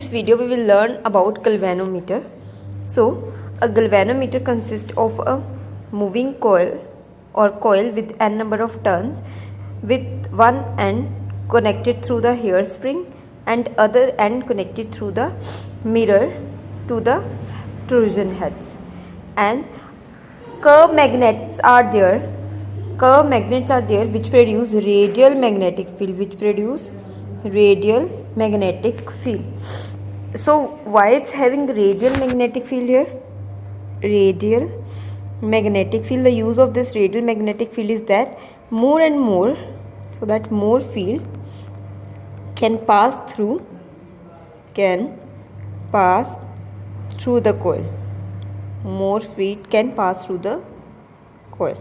Video we will learn about galvanometer. So a galvanometer consists of a moving coil or coil with n number of turns, with one end connected through the hairspring and other end connected through the mirror to the torsion heads, and curved magnets are there. Curved magnets are there which produce radial magnetic field. So why it's having radial magnetic field here? Radial magnetic field, the use of this radial magnetic field is that more and more, so that more field can pass through the coil. More field can pass through the coil.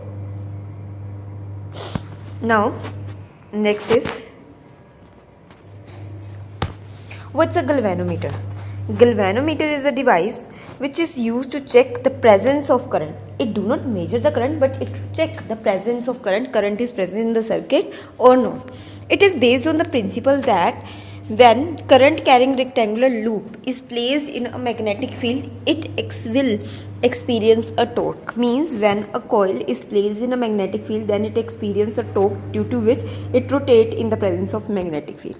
Now next is, what's a galvanometer? Galvanometer is a device which is used to check the presence of current. It do not measure the current, but it check the presence of current. Current is present in the circuit or not. It is based on the principle that when current carrying rectangular loop is placed in a magnetic field, it will experience a torque. Means when a coil is placed in a magnetic field, then it experiences a torque due to which it rotates in the presence of magnetic field.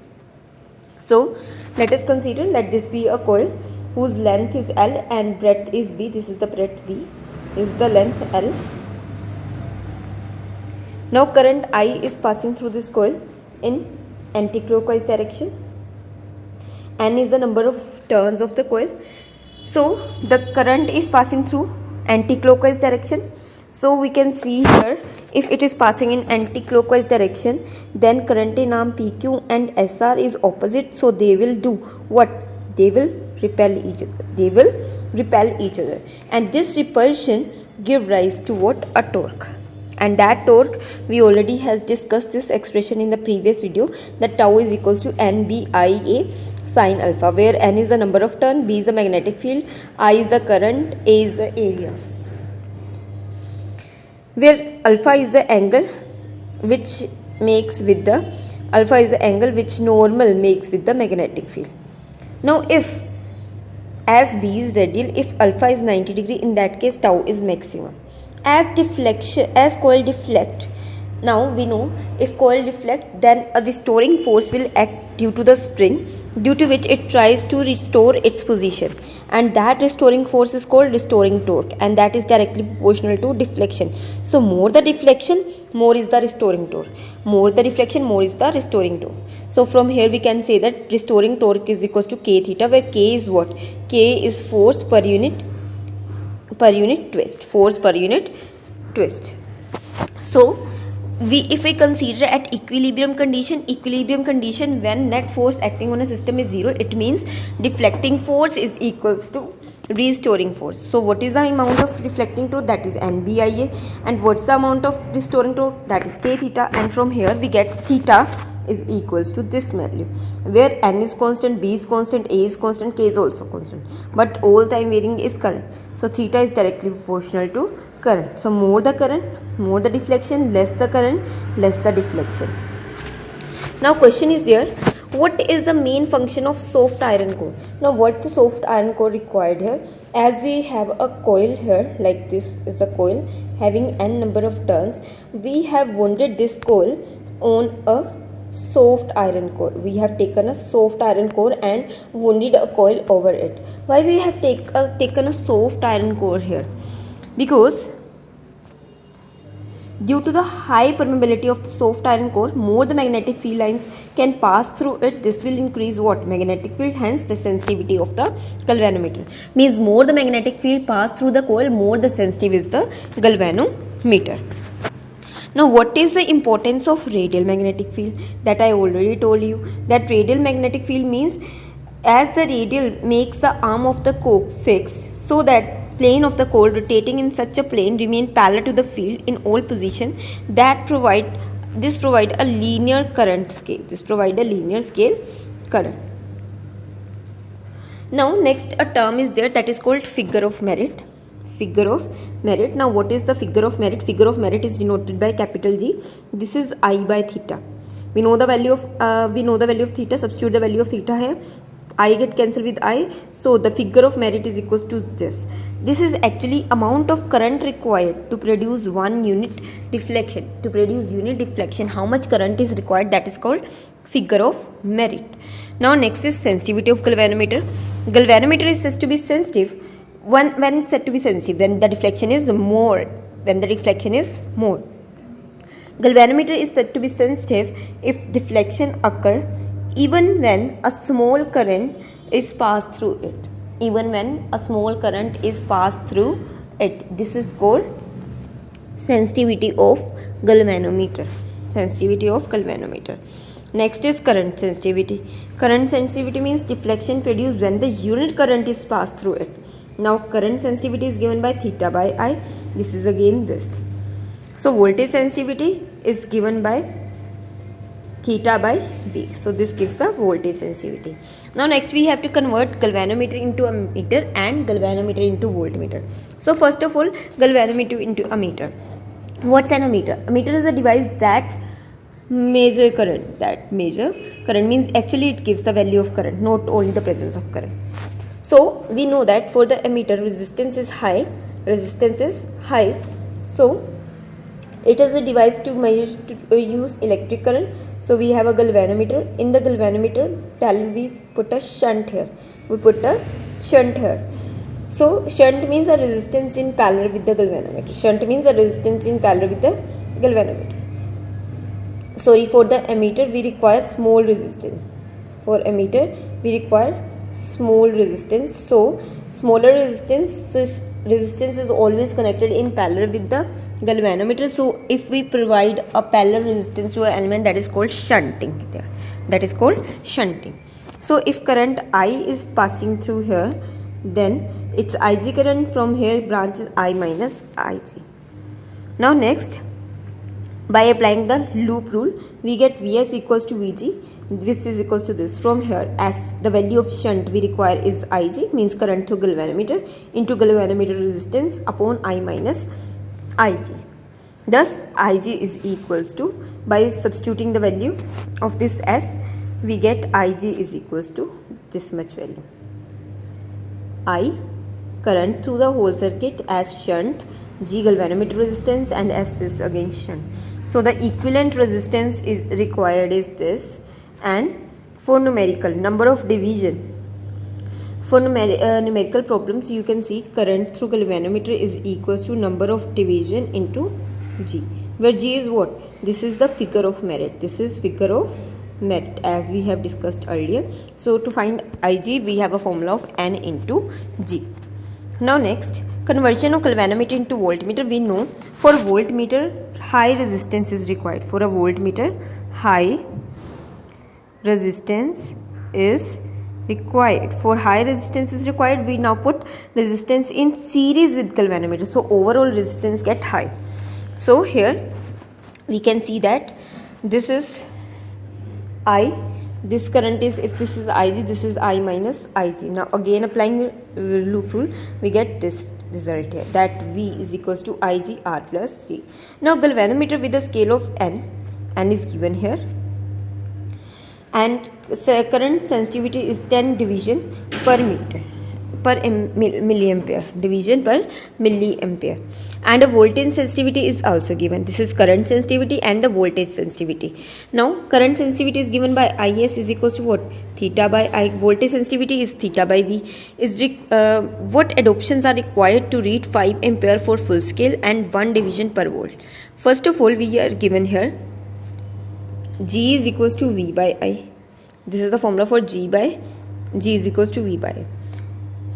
So let us consider, let this be a coil whose length is L and breadth is B. This is the breadth B, is the length L. Now current I is passing through this coil in anti-clockwise direction. N is the number of turns of the coil. So the current is passing through anti-clockwise direction. So we can see here, if it is passing in anti-clockwise direction, then current in arm PQ and SR is opposite. So they will do what? They will repel each other. And this repulsion give rise to what? A torque. And that torque, we already has discussed this expression in the previous video, that tau is equals to NBIA sin alpha, where N is the number of turn, B is the magnetic field, I is the current, A is the area, where alpha is the angle which normal makes with the magnetic field. Now if, as B is radial, if alpha is 90 degree, in that case tau is maximum. As coil deflect, now we know if coil deflect, then a restoring force will act due to the spring, due to which it tries to restore its position, and that restoring force is called restoring torque, and that is directly proportional to deflection. So more the deflection, more is the restoring torque. More the deflection, more is the restoring torque. So from here we can say that restoring torque is equals to K theta, where K is what? K is force per unit twist. Force per unit twist. So if we consider at equilibrium condition, when net force acting on a system is 0, it means deflecting force is equals to restoring force. So what is the amount of deflecting torque? That is NBIA. And what's the amount of restoring torque? That is K theta. And from here we get theta is equals to this value, where N is constant, B is constant, A is constant, K is also constant, but all time varying is current. So theta is directly proportional to current. So more the current, more the deflection, less the current, less the deflection. Now question is there, what is the main function of soft iron core? Now what the soft iron core required here? As we have a coil here, like this is a coil having n number of turns, we have wounded this coil on a soft iron core. We have taken a soft iron core and wounded a coil over it. Why we have taken a soft iron core here? Because due to the high permeability of the soft iron core, more the magnetic field lines can pass through it. This will increase what? Magnetic field, hence the sensitivity of the galvanometer. Means more the magnetic field pass through the coil, more the sensitive is the galvanometer. Now what is the importance of radial magnetic field? That I already told you, that radial magnetic field means as the radial makes the arm of the coke fixed, so that plane of the coil rotating in such a plane remain parallel to the field in all position, that provide a linear current scale. This provide a linear scale current. Now next a term is there, that is called figure of merit. Figure of merit. Now what is the figure of merit? Figure of merit is denoted by capital G. This is I by theta. We know the value of theta. Substitute the value of theta here. I get cancelled with I, so the figure of merit is equals to this. This is actually amount of current required to produce 1 unit deflection. To produce unit deflection, how much current is required, that is called figure of merit. Now next is sensitivity of galvanometer. Galvanometer is said to be sensitive when it's said to be sensitive when the deflection is more. Galvanometer is said to be sensitive if deflection occur even when a small current is passed through it. This is called sensitivity of galvanometer. Next is current sensitivity. Current sensitivity means deflection produced when the unit current is passed through it. Now current sensitivity is given by theta by I. This is again this. So voltage sensitivity is given by theta by V. So this gives the voltage sensitivity. Now next we have to convert galvanometer into ammeter and galvanometer into voltmeter. So first of all, galvanometer into ammeter. What's an ammeter? Ammeter is a device that measure current. Means actually it gives the value of current, not only the presence of current. So we know that for the ammeter resistance is high. So it is a device to measure to use electric current. So we have a galvanometer. In the galvanometer parallel we put a shunt here. So shunt means a resistance in parallel with the galvanometer. Sorry, for the ammeter we require small resistance. So smaller resistance. Resistance is always connected in parallel with the galvanometer. So if we provide a parallel resistance to an element, that is called shunting. So if current I is passing through here, then its Ig current from here branches I minus Ig. Now next, by applying the loop rule, we get Vs equals to Vg. This is equals to this. From here, as the value of shunt we require is Ig, means current through galvanometer, into galvanometer resistance upon I minus Ig. Thus Ig is equals to, by substituting the value of this S, we get Ig is equals to this much value. I, current through the whole circuit as shunt, G galvanometer resistance, and S is again shunt. So the equivalent resistance is required is this. And for numerical number of division, for numerical problems, you can see current through galvanometer is equals to number of division into G, where G is what? This is the figure of merit. As we have discussed earlier. So to find Ig, we have a formula of N into G. Now next, conversion of galvanometer into voltmeter. We know for voltmeter high resistance is required. For a voltmeter high resistance is required. We now put resistance in series with galvanometer. So overall resistance get high. So here we can see that this is I. This current is, if this is Ig, this is I minus Ig. Now again applying loop rule, we get this result here, that V is equals to Ig R plus G. Now galvanometer with a scale of N is given here, and current sensitivity is 10 division per milliampere, and a voltage sensitivity is also given. This is current sensitivity and the voltage sensitivity. Now current sensitivity is given by Is is equals to what? Theta by I. Voltage sensitivity is theta by V. What adoptions are required to read 5 ampere for full scale and 1 division per volt? First of all, we are given here G is equals to V by I. This is the formula for G is equals to V by I.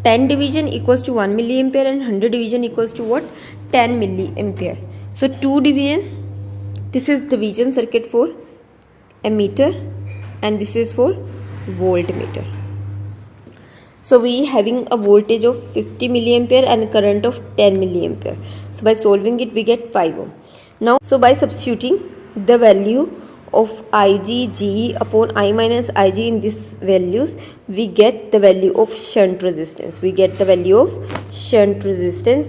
10 division equals to 1 milliampere and 100 division equals to what? 10 milliampere. So 2 division, this is division circuit for ammeter and this is for voltmeter. So we having a voltage of 50 milliampere and a current of 10 milliampere. So by solving it we get 5 ohm. Now so by substituting the value of Ig G upon I minus Ig in these values, we get the value of shunt resistance.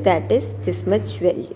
That is this much value.